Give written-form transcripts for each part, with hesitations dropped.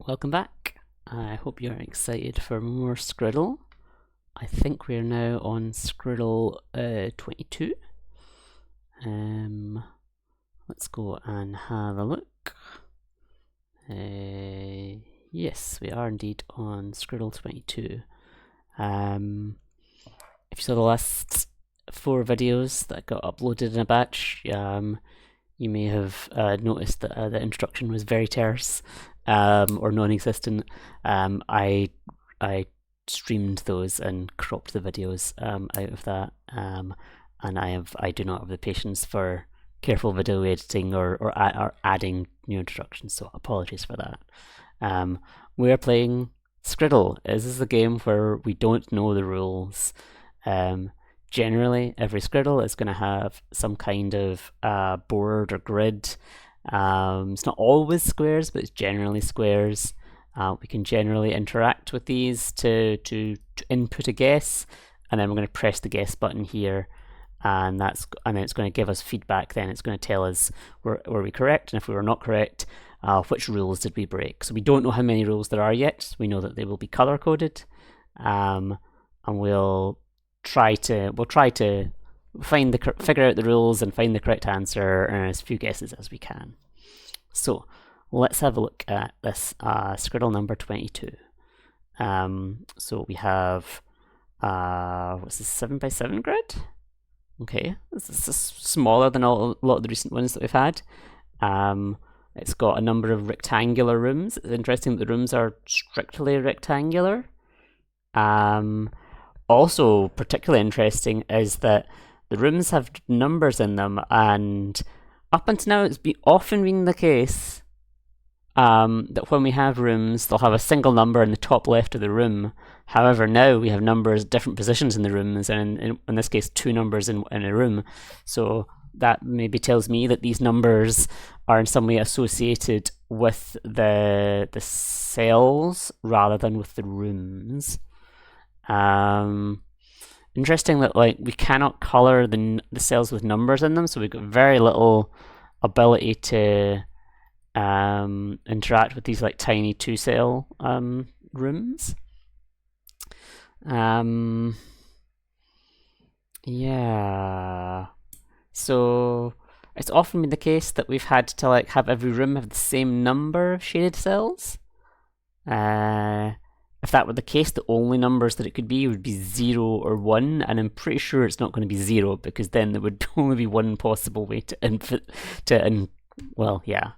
Welcome back. I hope you're excited for more Scriddle. I think we're now on Scriddle 22. Let's go and have a look. Yes, we are indeed on Scriddle 22. If you saw the last 4 videos that got uploaded in a batch, you may have noticed that the introduction was very terse or non-existent. I streamed those and cropped the videos out of that, and I do not have the patience for careful video editing or adding new introductions, so apologies for that. We are playing Scriddle. This is a game where we don't know the rules. Generally, every Scriddle is going to have some kind of board or grid. It's not always squares, but it's generally squares. We can generally interact with these to input a guess, and then we're going to press the guess button here, and then it's going to give us feedback. Then it's going to tell us were we correct, and if we were not correct, which rules did we break. So we don't know how many rules there are yet. We know that they will be color coded, and we'll try to figure out the rules and find the correct answer and as few guesses as we can. So let's have a look at this Scriddle number 22. So we have what's this, 7x7 grid? Okay, this is smaller than a lot of the recent ones that we've had. It's got a number of rectangular rooms. It's interesting that the rooms are strictly rectangular. Also particularly interesting is that the rooms have numbers in them, and up until now it's often been the case that when we have rooms, they'll have a single number in the top left of the room. However, now we have numbers, different positions in the rooms, and in this case 2 numbers in a room. So that maybe tells me that these numbers are in some way associated with the cells rather than with the rooms. Interesting that we cannot color the cells with numbers in them, so we've got very little ability to interact with these tiny 2-cell rooms. Yeah. So it's often been the case that we've had to have every room have the same number of shaded cells. If that were the case, the only numbers that it could be would be 0 or 1, and I'm pretty sure it's not going to be 0, because then there would only be one possible way to input well, yeah.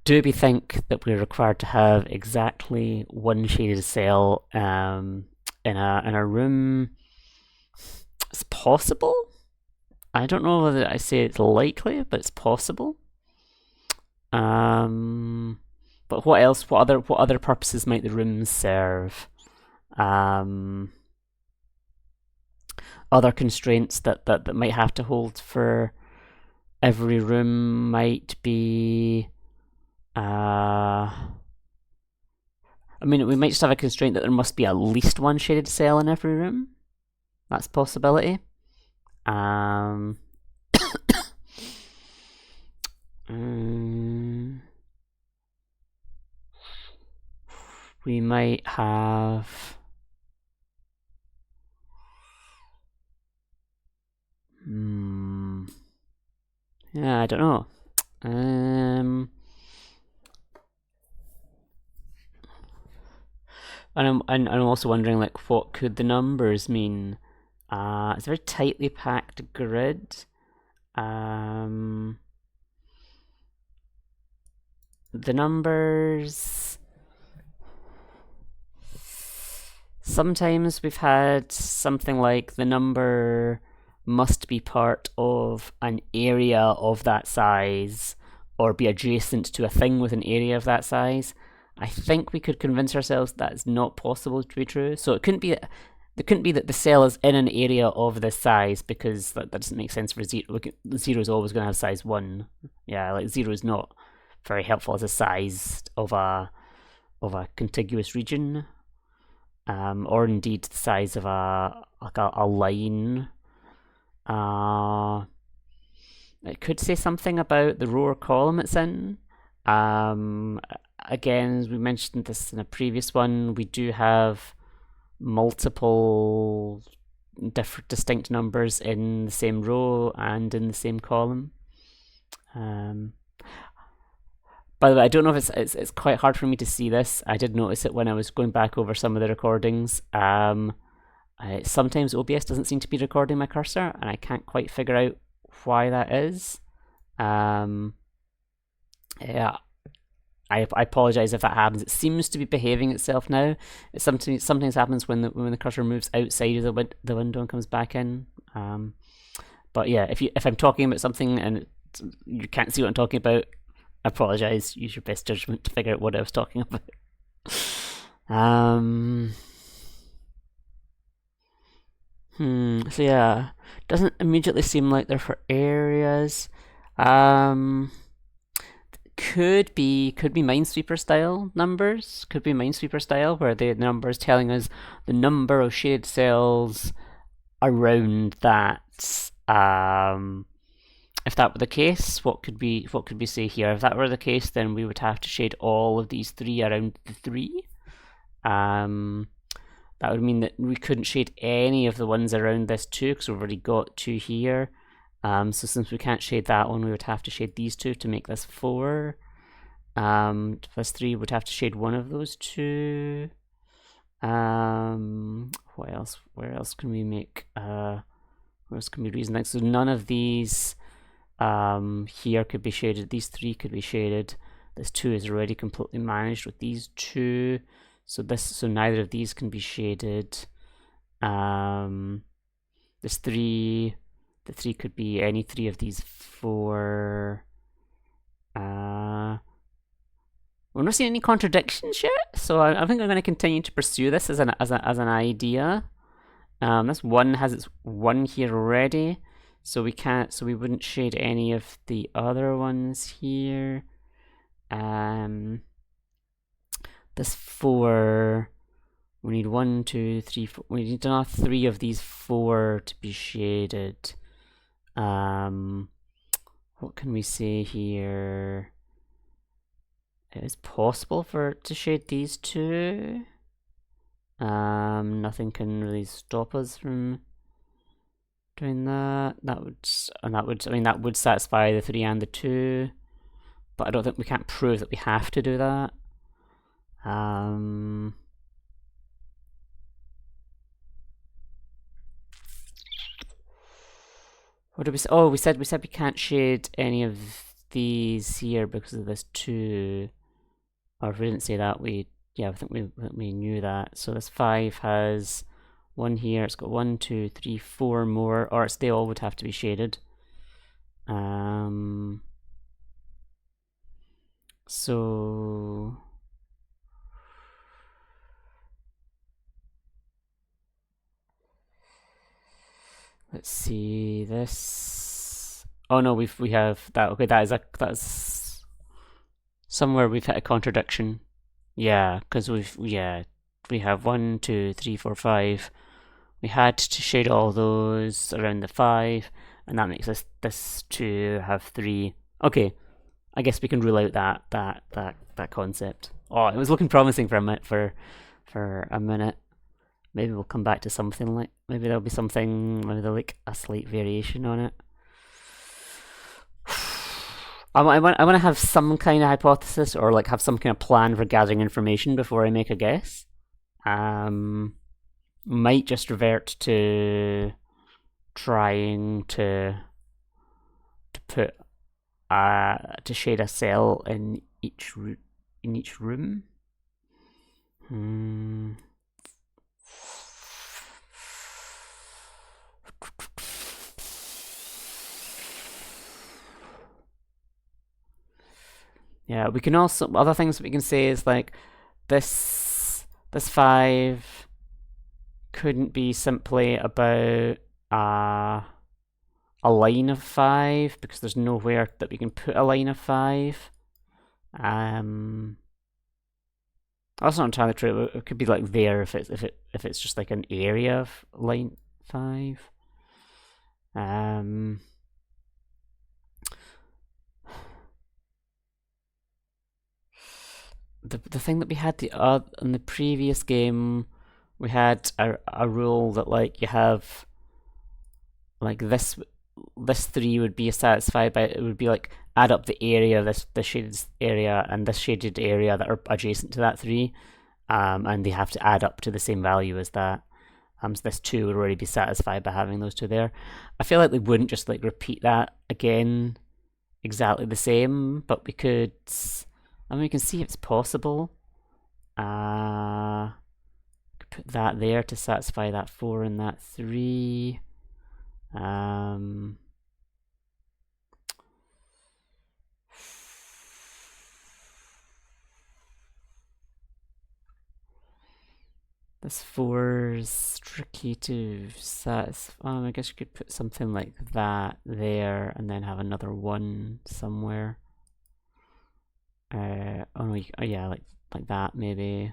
Do we think that we're required to have exactly 1 shaded cell in a room? It's possible. I don't know whether I say it's likely, but it's possible. But what else? What other purposes might the rooms serve? Other constraints that might have to hold for every room might be. I mean, we might just have a constraint that there must be at least 1 shaded cell in every room. That's a possibility. We might have. Yeah, I don't know. And I'm also wondering what could the numbers mean? It's a very tightly packed grid. The numbers. Sometimes we've had something like the number must be part of an area of that size or be adjacent to a thing with an area of that size. I think we could convince ourselves that's not possible to be true. So it couldn't be that the cell is in an area of this size, because that doesn't make sense for 0. Zero is always going to have size 1. Yeah, 0 is not very helpful as a size of a contiguous region. Or indeed the size of a line. It could say something about the row or column it's in. again, as we mentioned this in a previous one, we do have multiple different distinct numbers in the same row and in the same column. By the way, I don't know if it's quite hard for me to see this. I did notice it when I was going back over some of the recordings. Sometimes OBS doesn't seem to be recording my cursor, and I can't quite figure out why that is. Yeah, I apologize if that happens. It seems to be behaving itself now. It sometimes happens when the cursor moves outside of the window and comes back in. But yeah, if I'm talking about something and you can't see what I'm talking about, I apologize. Use your best judgment to figure out what I was talking about. So yeah, doesn't immediately seem like they're for areas. Could be Minesweeper style numbers. Could be Minesweeper style, where the number is telling us the number of shaded cells around that. If that were the case, what could we say here? If that were the case, then we would have to shade all of these 3 around the 3. That would mean that we couldn't shade any of the ones around this 2 because we've already got 2 here. So since we can't shade that one, we would have to shade these 2 to make this 4. Plus 3 would have to shade one of those 2. What else? Where else can we make? Where else can we reason that? So none of these here could be shaded. These 3 could be shaded. This 2 is already completely managed with these 2. So neither of these can be shaded. This 3, the 3 could be any 3 of these 4. We're not seeing any contradictions yet, so I think I'm going to continue to pursue this as an idea. This 1 has its 1 here already, so we wouldn't shade any of the other ones here. This 4, we need 1, 2, 3, 4. We need enough 3 of these 4 to be shaded. What can we say here? It is possible for it to shade these 2. Nothing can really stop us from doing that. That would satisfy the 3 and the 2. But I don't think we can't prove that we have to do that. What did we say? Oh, we said we can't shade any of these here because of this 2. Or if we didn't say that, I think we knew that. So this 5 has 1 here. It's got 1, 2, 3, 4 more, or they all would have to be shaded. So let's see this. Oh no, we have that. Okay, that's somewhere we've hit a contradiction. Yeah, because we have 1, 2, 3, 4, 5. We had to shade all those around the 5, and that makes this 2 have 3. Okay, I guess we can rule out that concept. Oh, it was looking promising for a minute. Maybe we'll come back to something like, maybe there'll be something, maybe there'll like a slight variation on it. I want to have some kind of hypothesis, or like have some kind of plan for gathering information before I make a guess. Might just revert to trying to put to shade a cell in each room. Yeah, we can also, other things we can say is like this 5 couldn't be simply about a line of 5 because there's nowhere that we can put a line of 5. That's not entirely true. It could be like there if it's just like an area of line 5. the thing that we had in the previous game, we had a rule that like you have like this three would be satisfied by, it would be like add up the area, this shaded area and this shaded area that are adjacent to that three, and they have to add up to the same value as that. So this 2 would already be satisfied by having those 2 there. I feel like they wouldn't just like repeat that again exactly the same, but we could, I mean, we can see if it's possible. Put that there to satisfy that 4 and that 3. This 4's tricky to satisfy. I guess you could put something like that there and then have another 1 somewhere. Oh no, yeah, like that maybe.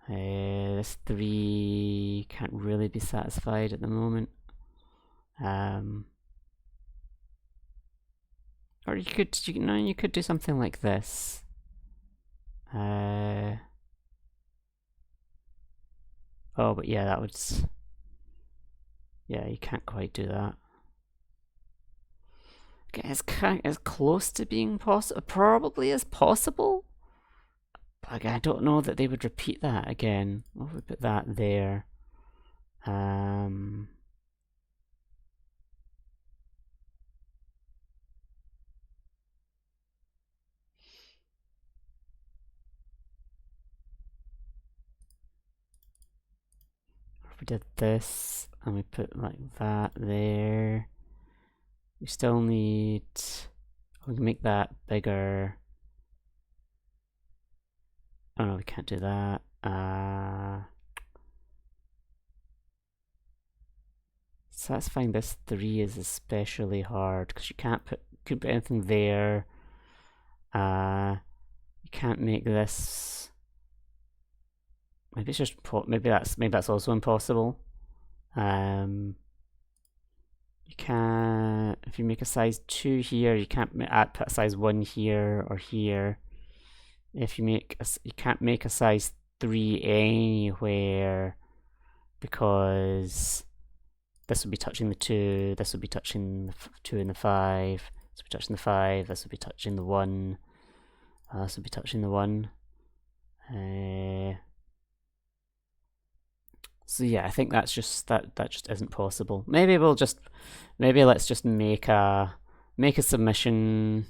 This 3 can't really be satisfied at the moment. Or you could do something like this. Oh, but yeah, that would. Yeah, you can't quite do that. Okay, it's kind of as close to being possible, probably as possible. But again, I don't know that they would repeat that again. What if we put that there? If we did this and we put like that there, we still need. We can make that bigger. Oh no, we can't do that. Satisfying this 3 is especially hard because you can't put anything there. You can't make this. Maybe it's just maybe that's also impossible. You can't, if you make a size 2 here, you can't put a size 1 here or here. If you you can't make a size 3 anywhere because this would be touching the 2, this would be touching the 2 and the 5, this would be touching the 5, this would be touching the 1, this would be touching the 1. So yeah, I think that's just that just isn't possible. Maybe let's just make a submission,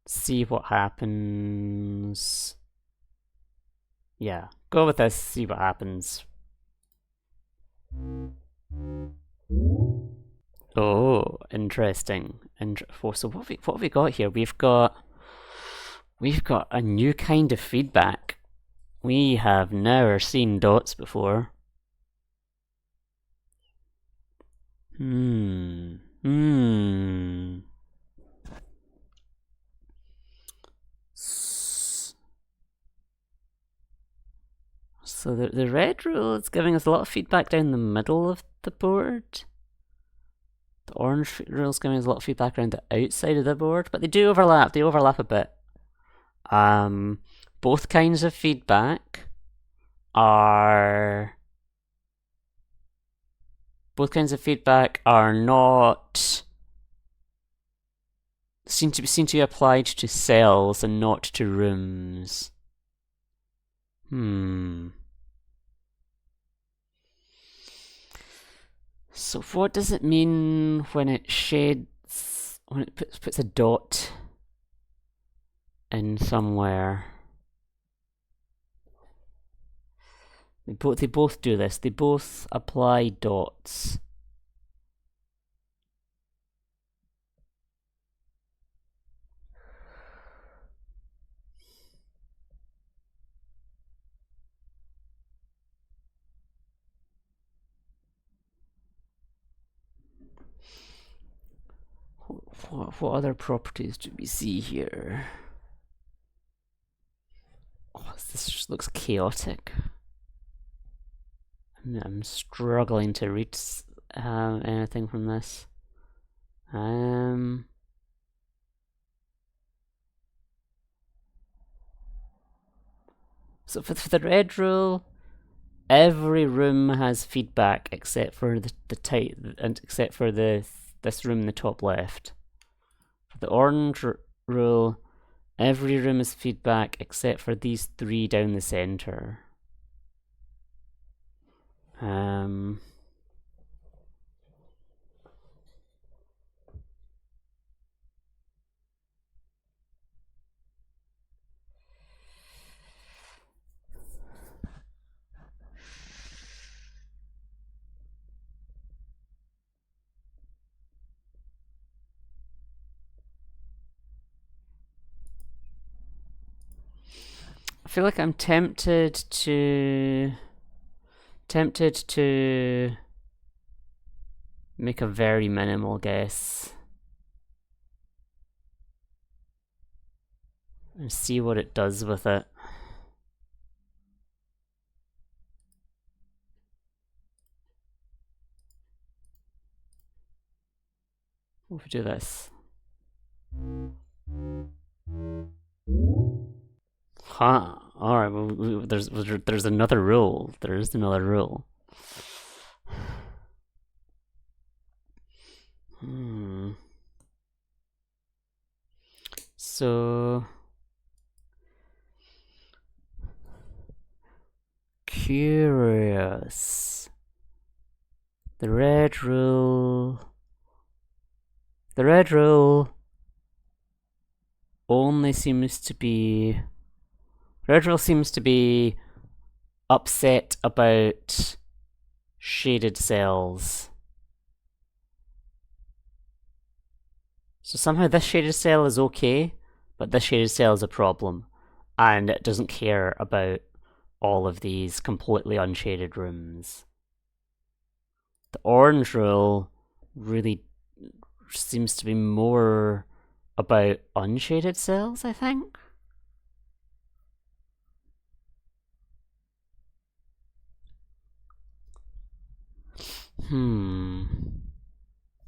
see what happens. Yeah, go with this, see what happens. Oh, interesting. So what have we got here? We've got a new kind of feedback. We have never seen dots before. So the red rule is giving us a lot of feedback down the middle of the board. The orange rule is giving us a lot of feedback around the outside of the board, but they do overlap. They overlap a bit. Both kinds of feedback are not seem to be applied to cells and not to rooms. So what does it mean when it puts a dot in somewhere? They both do this. They both apply dots. What other properties do we see here? Oh, this just looks chaotic. I'm struggling to read anything from this. So for the red rule, every room has feedback except for the tight and except for this room in the top left. For the orange rule, every room has feedback except for these three down the center. I feel like I'm tempted to make a very minimal guess and see what it does with it. What if we do this? Huh. Alright, well, there's another rule. There is another rule. So curious. The red rule only seems to be upset about shaded cells. So somehow this shaded cell is okay, but this shaded cell is a problem, and it doesn't care about all of these completely unshaded rooms. The orange rule really seems to be more about unshaded cells, I think.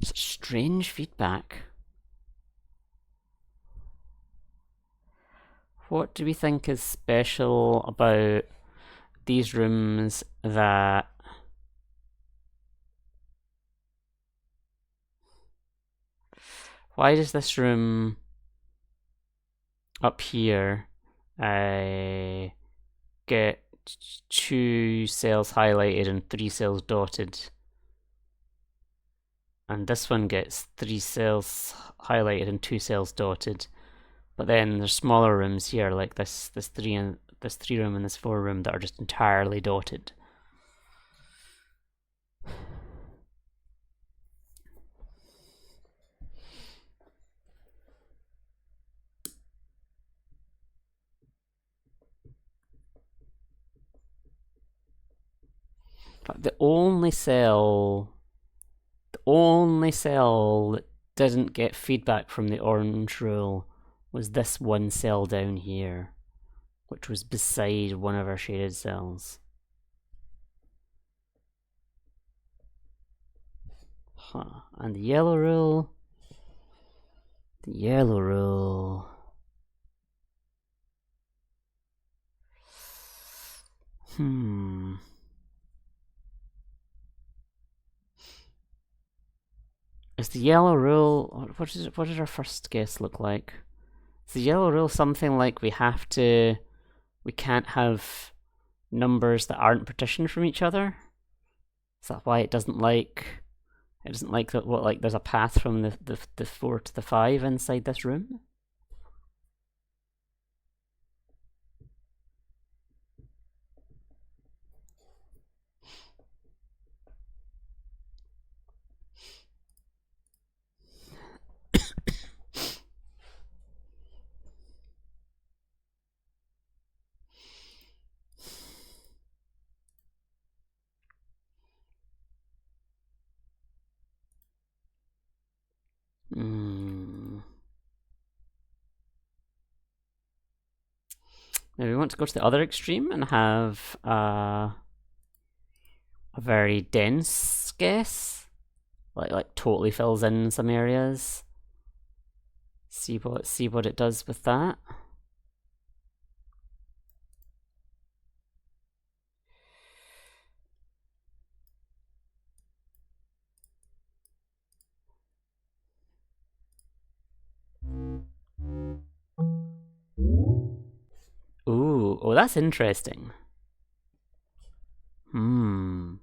Such strange feedback. What do we think is special about these rooms that why does this room up here get 2 cells highlighted and 3 cells dotted, and this one gets 3 cells highlighted and 2 cells dotted, but then there's smaller rooms here like this 3 room and this 4 room that are just entirely dotted? The only cell that didn't get feedback from the orange rule was this one cell down here, which was beside one of our shaded cells. Huh. And the yellow rule. Is the yellow rule, what does our first guess look like? Is the yellow rule something like we can't have numbers that aren't partitioned from each other? Is that why it doesn't like that? What, like there's a path from the 4 to the 5 inside this room? Maybe we want to go to the other extreme and have a very dense guess, like totally fills in some areas. See what it does with that. Oh, that's interesting. Hmm.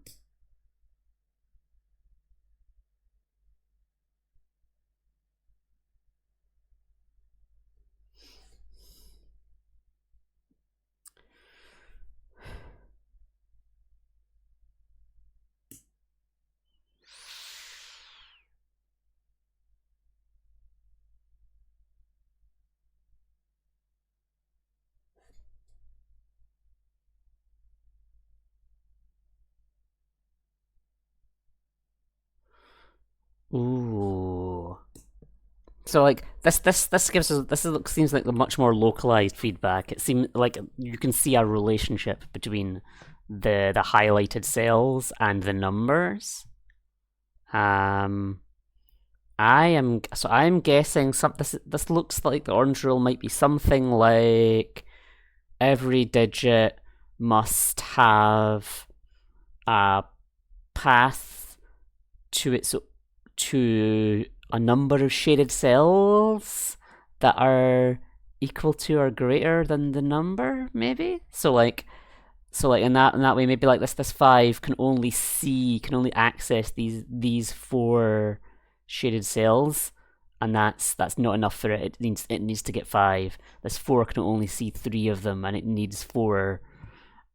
Ooh. So like this gives us seems like a much more localized feedback. It seems like you can see a relationship between the highlighted cells and the numbers. Um, I'm guessing this looks like the orange rule might be something like every digit must have a path to its to a number of shaded cells that are equal to or greater than the number, maybe. So like in that way, maybe like this five can only access these four shaded cells, and that's not enough for it. It needs to get five. This four can only see three of them, and it needs four.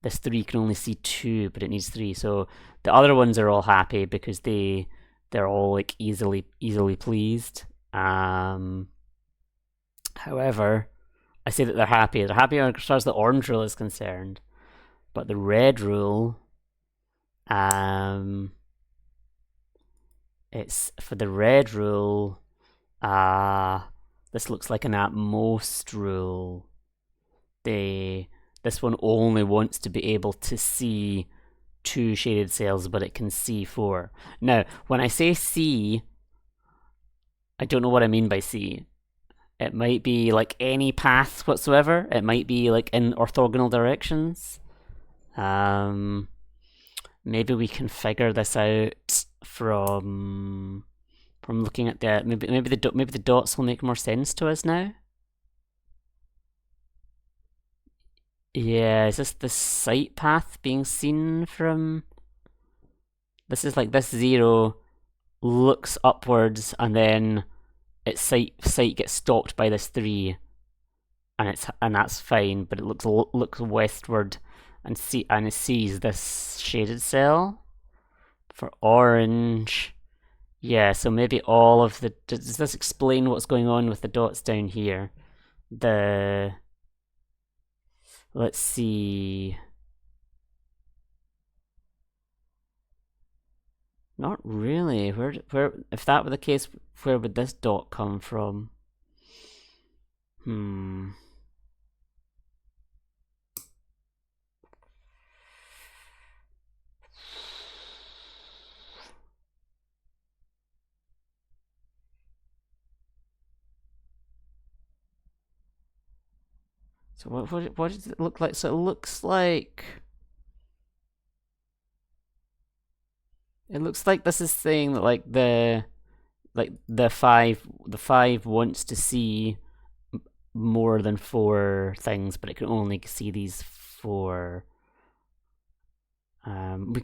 This three can only see two, but it needs three. So the other ones are all happy because they're all like easily pleased. However, I say that they're happy. They're happy as far as the orange rule is concerned, but the red rule, um, it's for the red rule. This looks like an at most rule. This one only wants to be able to see two shaded cells, but it can see four. Now, when I say see, I don't know what I mean by see. It might be like any path whatsoever. It might be like in orthogonal directions. Um, Maybe we can figure this out from looking at the maybe the dots will make more sense to us now. Yeah, is this the sight path being seen from? This is like this zero looks upwards and then its sight gets stopped by this three, and that's fine. But it looks westward and it sees this shaded cell for orange. Yeah, so maybe all of the does this explain what's going on with the dots down here? The Let's see. Not really. Where if that were the case, where would this dot come from? Hmm. So what does it look like? So it looks like this is saying that the five wants to see more than four things, but it can only see these four. We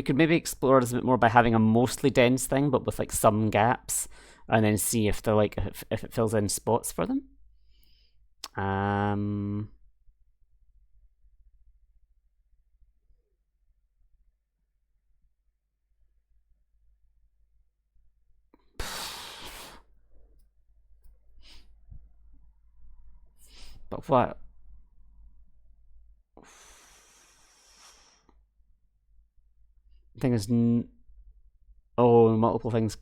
could maybe explore this a bit more by having a mostly dense thing, but with like some gaps, and then see if they're like if it fills in spots for them. Um, but what? The thing is, oh, multiple things.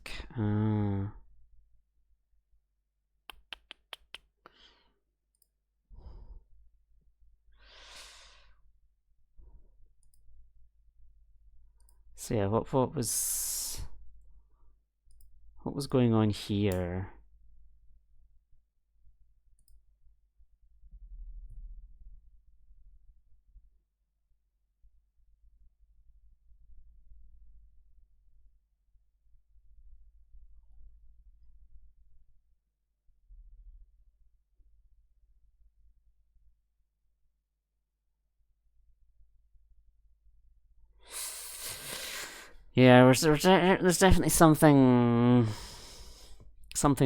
So yeah, what was going on here? Yeah, there's definitely something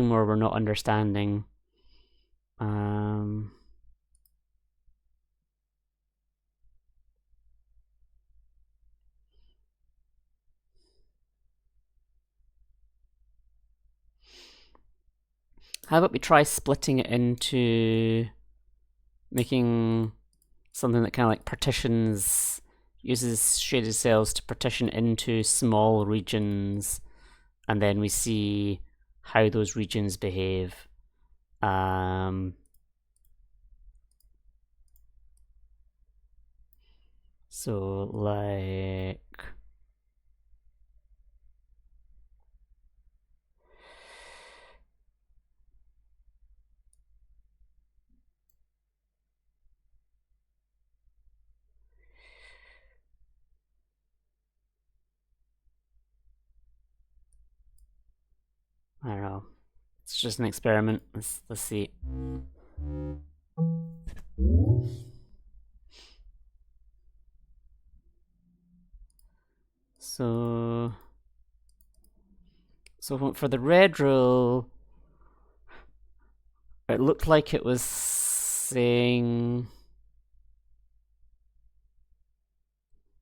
more we're not understanding. How about we try splitting it into making something that kind of like partitions, uses shaded cells to partition into small regions, and then we see how those regions behave. So like I don't know. It's just an experiment. Let's see. So for the red rule, it looked like it was saying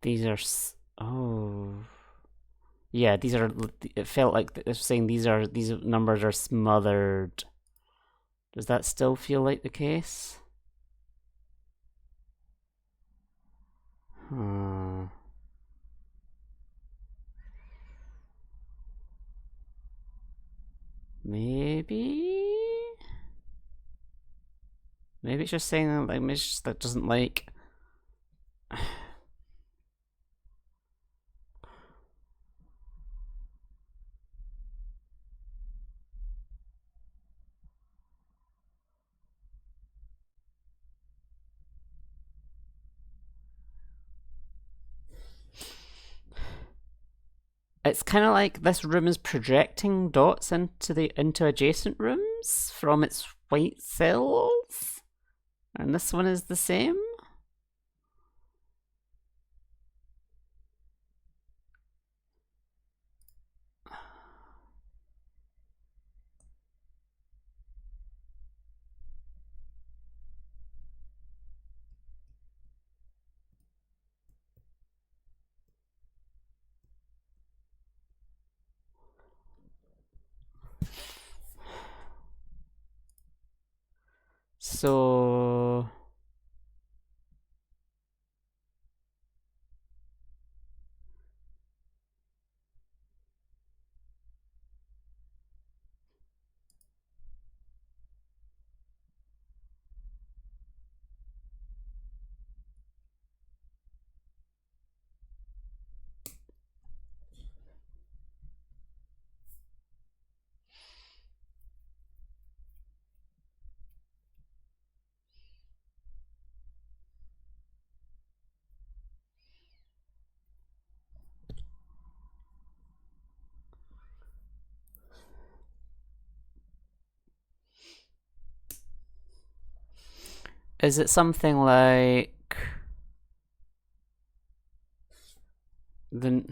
these are yeah, these are. It felt like it was saying these numbers are smothered. Does that still feel like the case? Maybe. Maybe it's just saying that like that doesn't like. It's kind of like this room is projecting dots into adjacent rooms from its white cells, and this one is the same. So is it something like the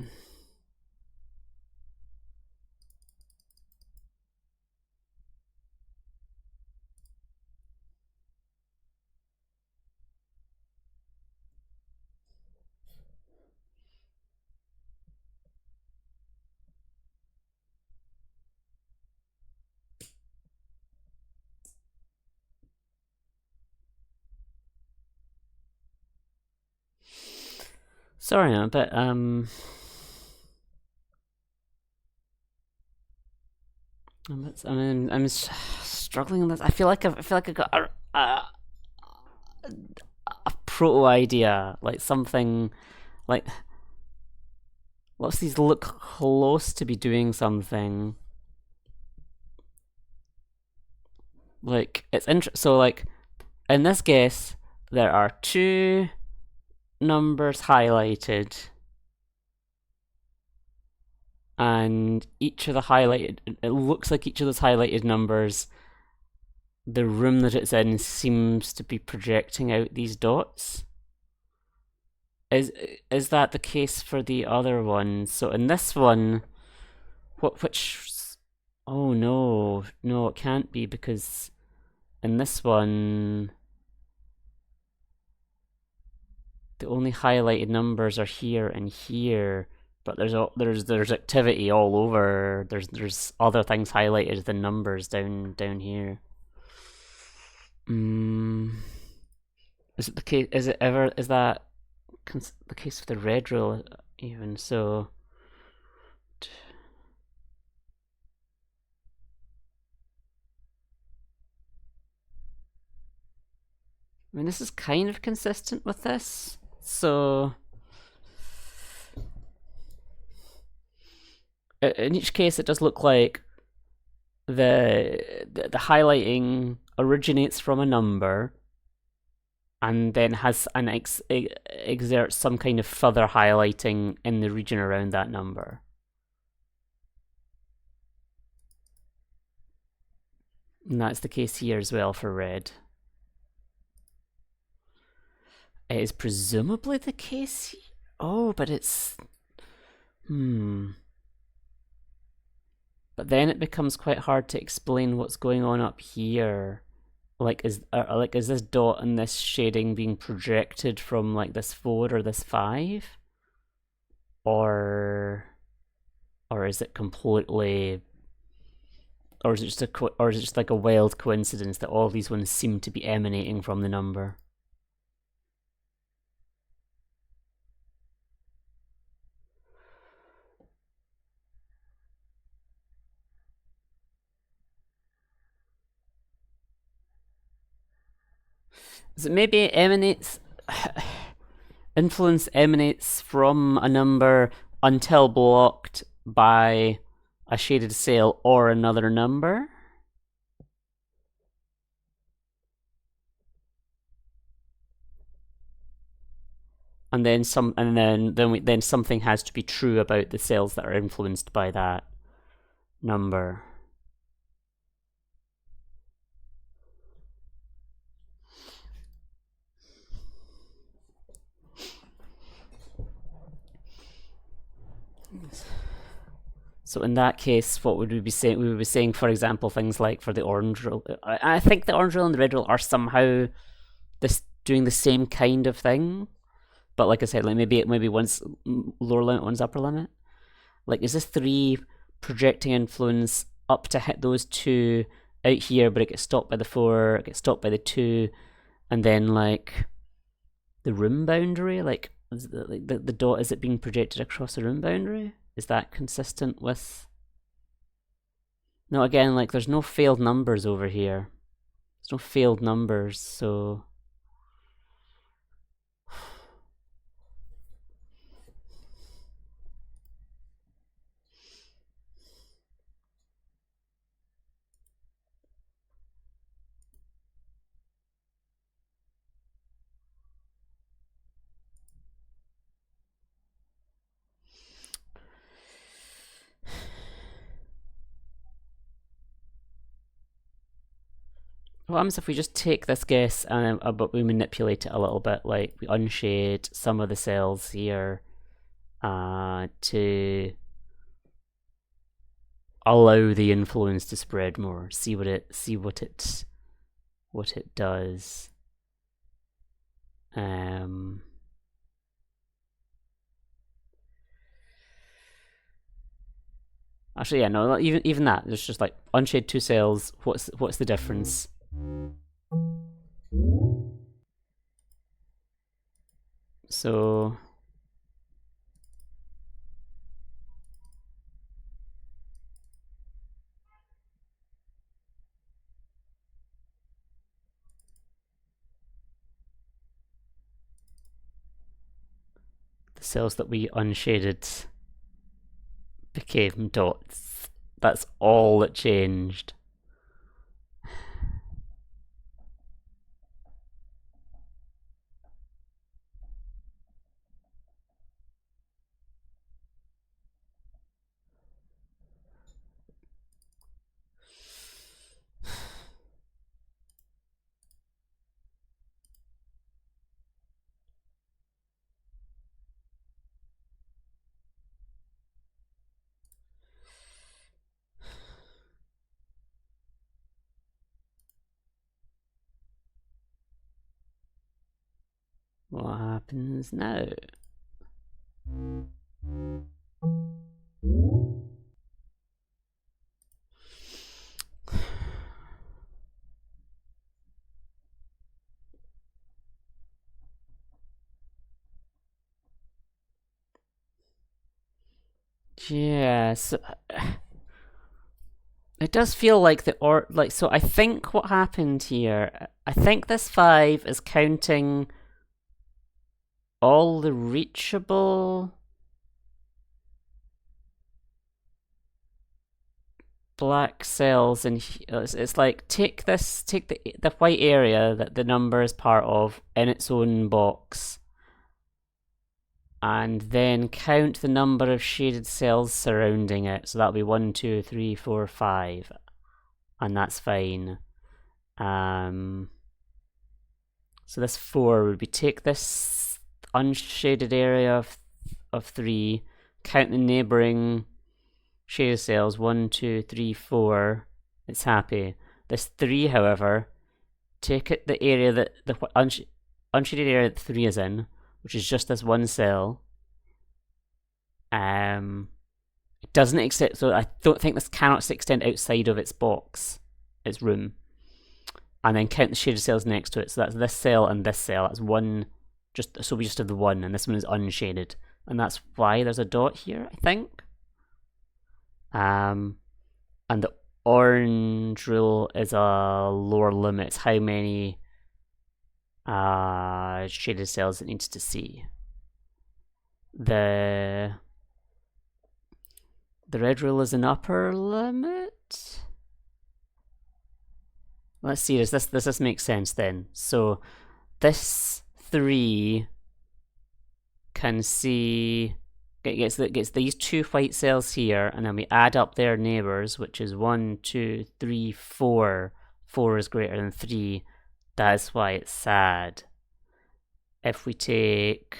Sorry, I'm a bit I'm struggling with this. I feel like I got a proto idea, like something like lots of these look close to be doing something. Like it's so like in this case there are two numbers highlighted, and each of the highlighted, it looks like each of those highlighted numbers, the room that it's in seems to be projecting out these dots. Is that the case for the other one? So in this one, which? Oh no, no, it can't be because in this one, the only highlighted numbers are here and here. But there's activity all over. There's other things highlighted than numbers down here. Is it the case? Is that the case of the red rule even so? I mean, this is kind of consistent with this. So in each case, it does look like the highlighting originates from a number and then exerts some kind of further highlighting in the region around that number. And that's the case here as well for red. It is presumably the case. Oh, but it's But then it becomes quite hard to explain what's going on up here. Like is this dot and this shading being projected from like this 4 or this 5? Or is it completely, or is it just like a wild coincidence that all these ones seem to be emanating from the number? Is it maybe influence emanates from a number until blocked by a shaded cell or another number? And then something has to be true about the cells that are influenced by that number. So in that case, what would we be saying? We would be saying, for example, things like for the orange rule. I think the orange rule and the red rule are somehow doing the same kind of thing, but like I said, like maybe one's lower limit, one's upper limit. Like, is this 3 projecting influence up to hit those 2 out here, but it gets stopped by the 4, it gets stopped by the 2, and then like the room boundary, like the dot, is it being projected across the room boundary? Is that consistent with? No, again, like there's no failed numbers over here. There's no failed numbers, so what happens if we just take this guess but we manipulate it a little bit, like we unshade some of the cells here to allow the influence to spread more. See what it does. Actually, yeah, no, even that. It's just like unshade 2 cells. What's the difference? So the cells that we unshaded became dots. That's all that changed. What happens now? Yeah, so it does feel like so I think what happened here, I think this 5 is counting all the reachable black cells in it's like take the white area that the number is part of in its own box, and then count the number of shaded cells surrounding it. So that'll be 1, 2, 3, 4, 5, and that's fine. So this 4 would be take this unshaded area of 3, count the neighbouring shaded cells, 1, 2, 3, 4, it's happy. This 3, however, take it the area that the unshaded area that 3 is in, which is just this one cell. It doesn't extend, so I don't think this cannot extend outside of its box, its room. And then count the shaded cells next to it. So that's this cell and this cell. That's one, so we just have the 1, and this one is unshaded. And that's why there's a dot here, I think. And the orange rule is a lower limit. It's how many shaded cells it needs to see. The red rule is an upper limit. Let's see, does this make sense then? So this 3 can see, gets these 2 white cells here, and then we add up their neighbours, which is 1, 2, 3, 4. 4 is greater than 3. That's why it's sad. If we take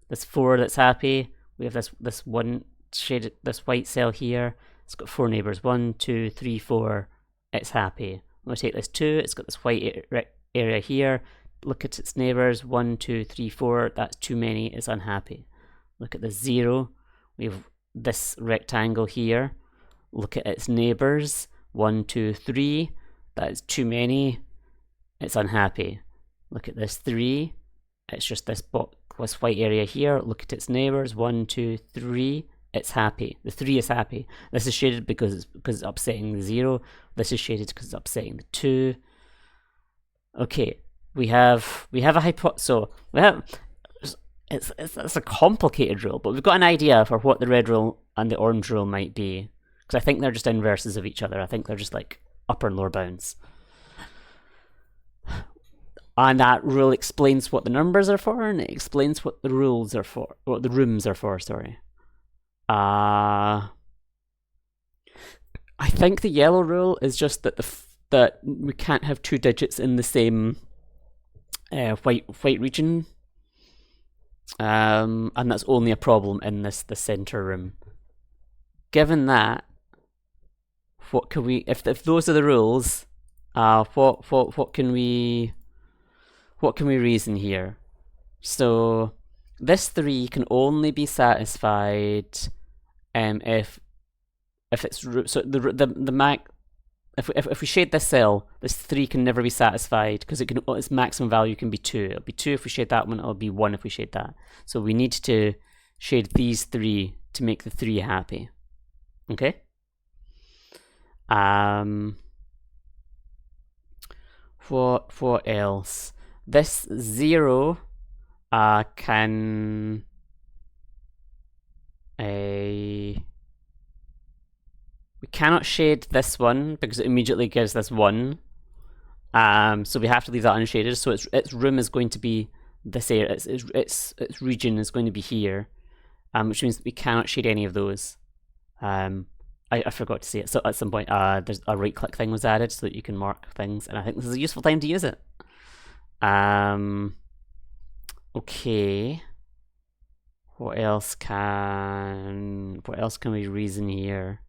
this 4 that's happy, we have this one shaded, this white cell here. It's got 4 neighbours, 1, 2, 3, 4. It's happy. When we take this 2, it's got this white area here. Look at its neighbours, 1, 2, 3, 4. That's too many. It's unhappy. Look at the 0. We have this rectangle here. Look at its neighbours, 1, 2, 3. That is too many. It's unhappy. Look at this 3. It's just this white area here. Look at its neighbours, 1, 2, 3. It's happy. The 3 is happy. This is shaded because it's upsetting the 0. This is shaded because it's upsetting the 2. Okay, we have a hypothesis. So we have it's a complicated rule, but we've got an idea for what the red rule and the orange rule might be, because I think they're just inverses of each other. I think they're just like upper and lower bounds. And that rule explains what the numbers are for, and it explains what the rules are for, what the rooms are for. Sorry. I think the yellow rule is just that that we can't have 2 digits in the same white region, and that's only a problem in the center room. Given that, what can we? If those are the rules, what can we reason here? So this 3 can only be satisfied if it's so the max. If we shade this cell, this 3 can never be satisfied because its maximum value can be 2. It'll be 2 if we shade that one. It'll be 1 if we shade that. So we need to shade these 3 to make the 3 happy. Okay. What else? This 0 can we cannot shade this one because it immediately gives this 1. So we have to leave that unshaded. So its room is going to be this area. Its region is going to be here, which means that we cannot shade any of those. I forgot to say it. So at some point, there's a right-click thing was added so that you can mark things, and I think this is a useful time to use it. Okay. What else can we reason here?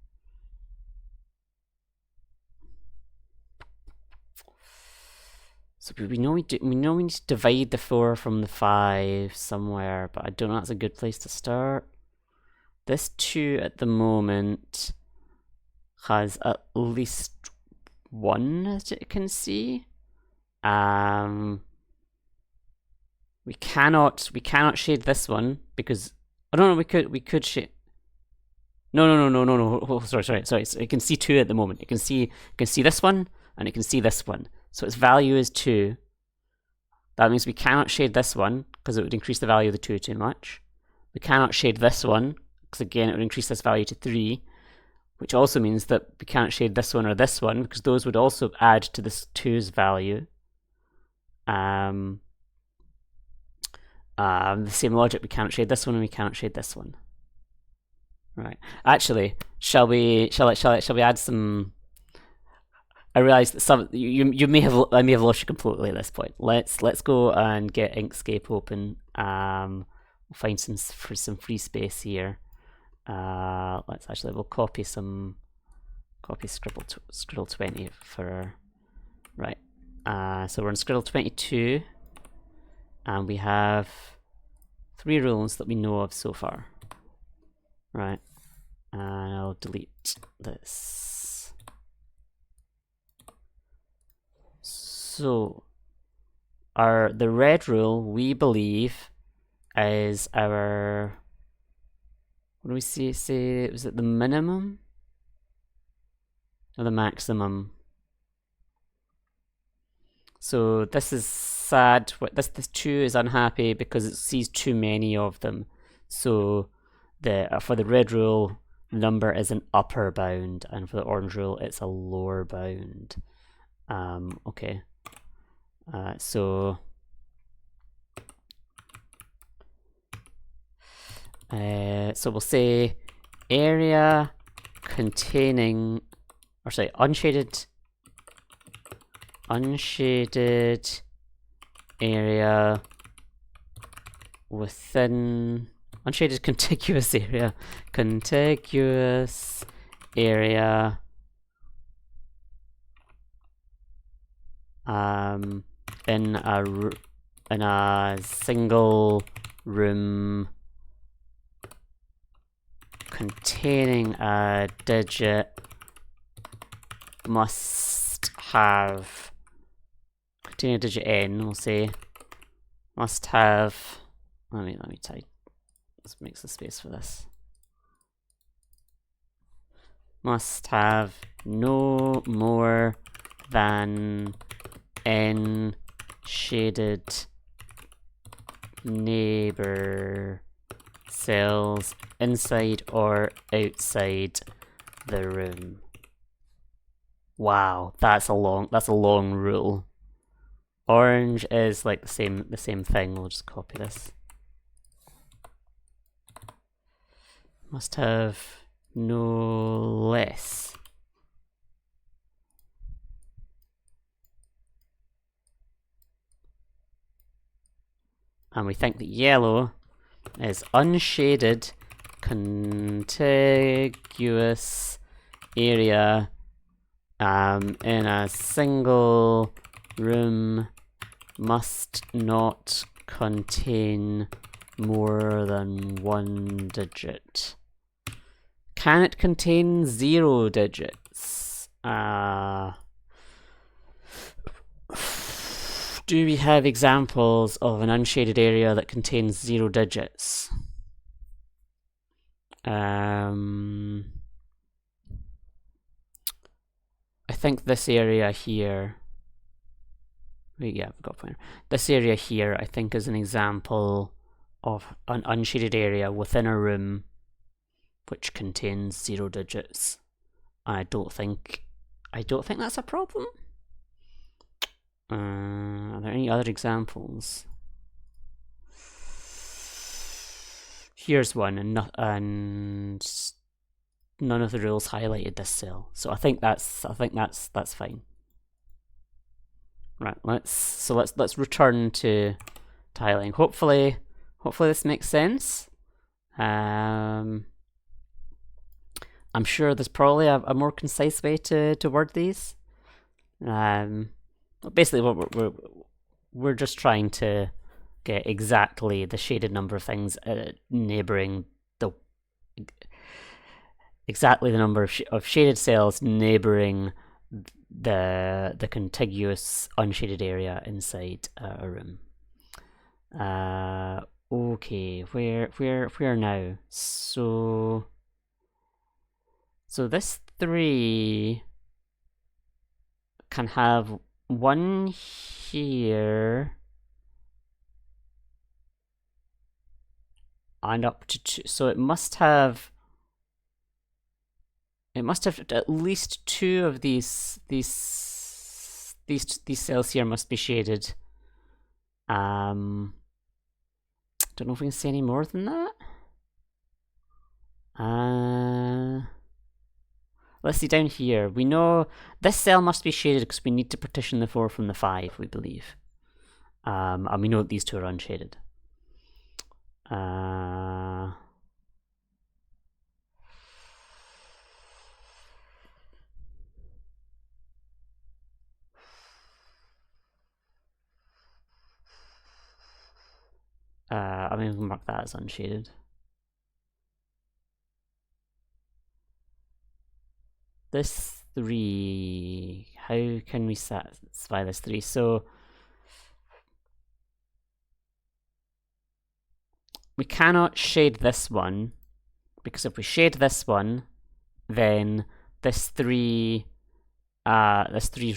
So we know we need to divide the 4 from the 5 somewhere, but I don't know if that's a good place to start. This 2 at the moment has at least 1, as you can see. We cannot shade this one because I don't know. We could shade. No. Oh, sorry. So you can see 2 at the moment. You can see this one and you can see this one. So its value is 2. That means we cannot shade this one because it would increase the value of the 2 too much. We cannot shade this one because again it would increase this value to 3, which also means that we can't shade this one or this one because those would also add to this 2's value. The same logic, we can't shade this one and we can't shade this one. Right. Actually, shall we add some? I realize that I may have lost you completely at this point. Let's go and get Inkscape open. We'll find some free space here. We'll copy Scriddle 20 for right. So we're in Scriddle 22, and we have 3 rules that we know of so far. Right, and I'll delete this. So, the red rule we believe is our. What do we say? Was it the minimum or the maximum? So this is sad. This 2 is unhappy because it sees too many of them. So for the red rule, number is an upper bound, and for the orange rule, it's a lower bound. Okay. So we'll say area containing, or sorry, unshaded area within unshaded contiguous area in a single room containing a digit must have containing a digit n, we'll say, must have, let me type, let's make some space for this, must have no more than n shaded neighbor cells inside or outside the room. Wow, that's a long rule. Orange is like the same thing. We'll just copy this. Must have no less. And we think that yellow is unshaded contiguous area in a single room must not contain more than 1 digit. Can it contain 0 digits? Do we have examples of an unshaded area that contains 0 digits? I think this area here. Yeah, I've got a pointer. This area here, I think, is an example of an unshaded area within a room which contains 0 digits. I don't think that's a problem. Are there any other examples? Here's one, and none of the rules highlighted this cell, so I think that's fine. Right, let's return to tiling. Hopefully this makes sense. I'm sure there's probably a more concise way to word these. Basically, what we're just trying to get exactly the shaded number of things neighboring the exactly the number of shaded cells neighboring the contiguous unshaded area inside a room. Okay, where now? So this 3 can have 1 here and up to 2. So it must have at least 2 of these cells here must be shaded. Don't know if we can say any more than that. Let's see down here. We know this cell must be shaded because we need to partition the 4 from the 5, we believe. And we know that these 2 are unshaded. I'm going to mark that as unshaded. This 3, how can we satisfy this 3? So we cannot shade this one, because if we shade this one, then this 3's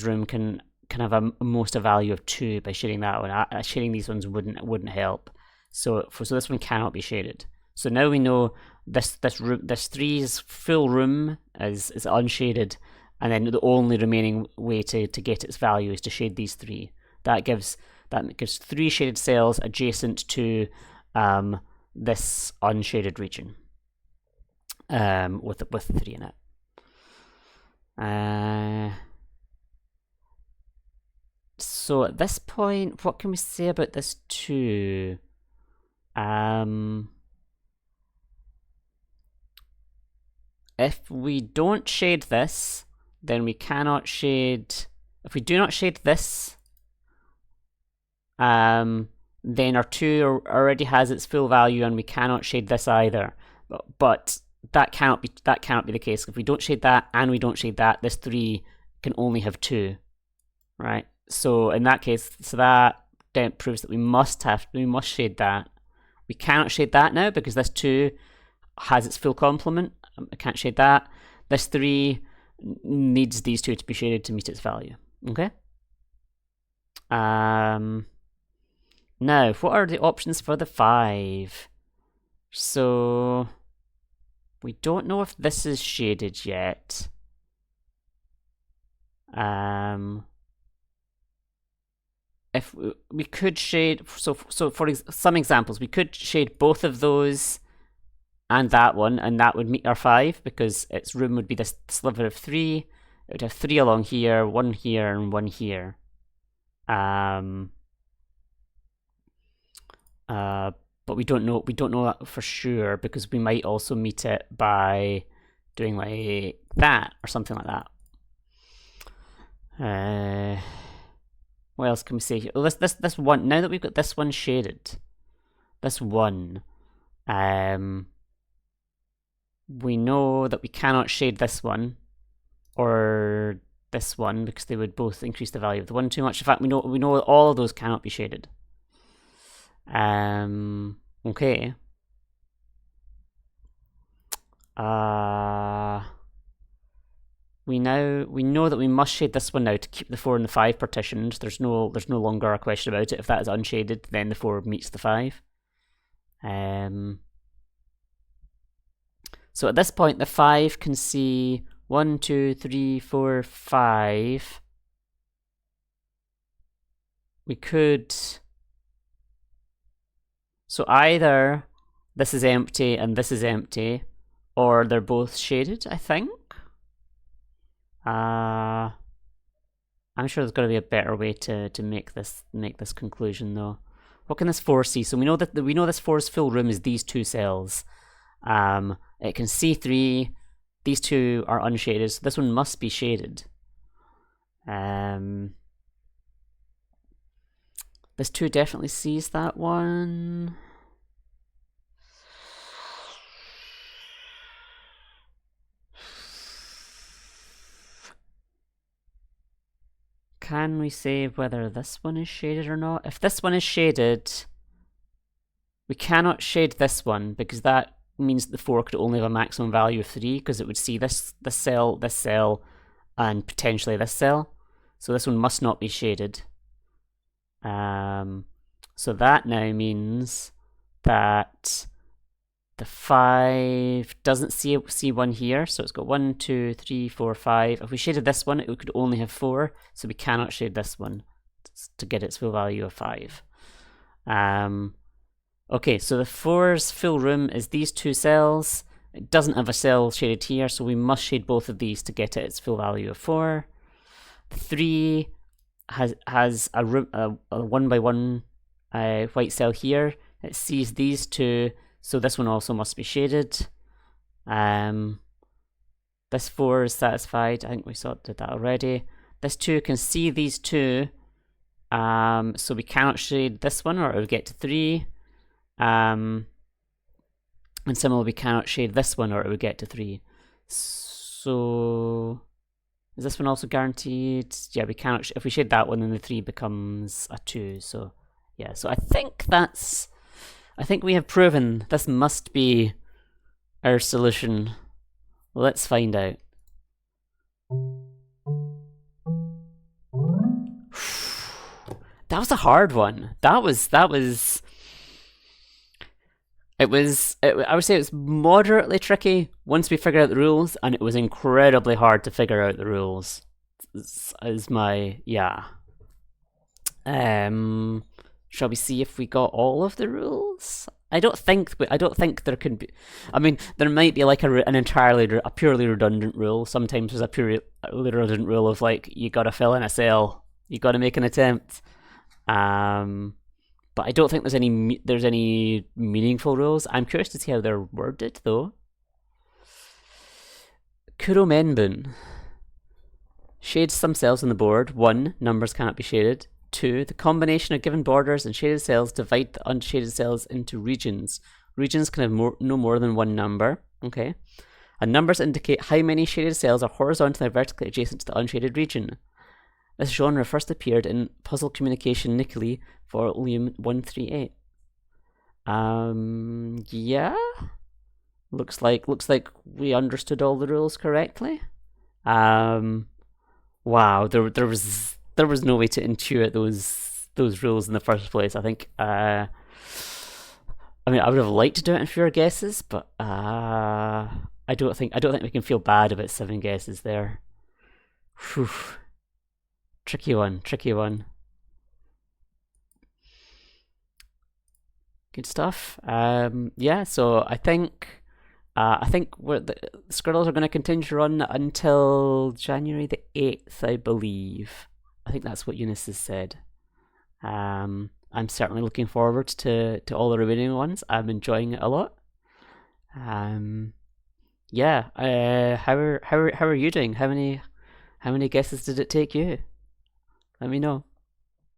room can have a most a value of 2 by shading that one. Shading these ones wouldn't help. So this one cannot be shaded. So now we know this 3's full room is unshaded, and then the only remaining way to get its value is to shade these 3. That gives 3 shaded cells adjacent to this unshaded region with 3 in it. So at this point, what can we say about this 2? If we don't shade this, then we cannot shade. If we do not shade this, then our 2 already has its full value, and we cannot shade this either. But that cannot be the case. If we don't shade that and we don't shade that, this 3 can only have 2, right? So in that case, that proves that we must shade that. We cannot shade that now because this 2 has its full complement. I can't shade that. This 3 needs these 2 to be shaded to meet its value. Okay. Now, what are the options for the 5? So we don't know if this is shaded yet. If we could shade, so for some examples, we could shade both of those and that one, and that would meet our 5 because its room would be this sliver of 3. It would have 3 along here, 1 here, and 1 here. But we don't know that for sure because we might also meet it by doing like that or something like that. What else can we say here? Oh, this one. Now that we've got this one shaded, this one, we know that we cannot shade this one or this one because they would both increase the value of the one too much. In fact, we know all of those cannot be shaded. Okay. We know that we must shade this one now to keep the 4 and the 5 partitioned. There's no longer a question about it. If that is unshaded, then the 4 meets the 5. So at this point, the 5 can see 1, 2, 3, 4, 5. We could. So either this is empty and this is empty, or they're both shaded, I think. I'm sure there's got to be a better way to make this conclusion though. What can this 4 see? So we know this 4's full room is these 2 cells. It can see 3. These 2 are unshaded, so this one must be shaded. This 2 definitely sees that one. Can we say whether this one is shaded or not? If this one is shaded, we cannot shade this one because that means that the 4 could only have a maximum value of 3 because it would see this cell, and potentially this cell. So this one must not be shaded. So that now means that the 5 doesn't see 1 here, so it's got 1, 2, 3, 4, 5. If we shaded this one, it could only have 4, so we cannot shade this one to get its full value of 5. Okay, so the 4's full room is these 2 cells. It doesn't have a cell shaded here, so we must shade both of these to get it its full value of 4. The 3 has a 1 by 1 white cell here. It sees these 2, so this one also must be shaded. This 4 is satisfied. I think we did that already. This 2 can see these 2, so we cannot shade this one or it will get to 3. And similarly, we cannot shade this one or it would get to 3. So is this one also guaranteed? Yeah, we cannot. If we shade that one, then the 3 becomes a 2. So yeah, so I think we have proven this must be our solution. Let's find out. That was a hard one. I would say it was moderately tricky once we figured out the rules, and it was incredibly hard to figure out the rules. Yeah. Shall we see if we got all of the rules? I don't think there can be. I mean, there might be like a purely redundant rule. Sometimes there's a purely redundant rule of like you gotta fill in a cell, you gotta make an attempt. But I don't think there's any meaningful rules. I'm curious to see how they're worded though. Kuromenbun. Shade some cells on the board. 1. Numbers cannot be shaded. 2. The combination of given borders and shaded cells divide the unshaded cells into regions. Regions can have no more than 1 number. Okay. And numbers indicate how many shaded cells are horizontally or vertically adjacent to the unshaded region. This genre first appeared in Puzzle Communication Nickely, Volume 138. Yeah. Looks like we understood all the rules correctly. Wow, there was no way to intuit those rules in the first place. I think I mean I would have liked to do it in fewer guesses, but I don't think we can feel bad about 7 guesses there. Whew. Tricky one. Good stuff. Yeah, so I think the Scriddles are going to continue to run until January the 8th, I believe. I think that's what Younès has said. I'm certainly looking forward to all the remaining ones. I'm enjoying it a lot. Yeah. How are you doing? How many guesses did it take you? Let me know.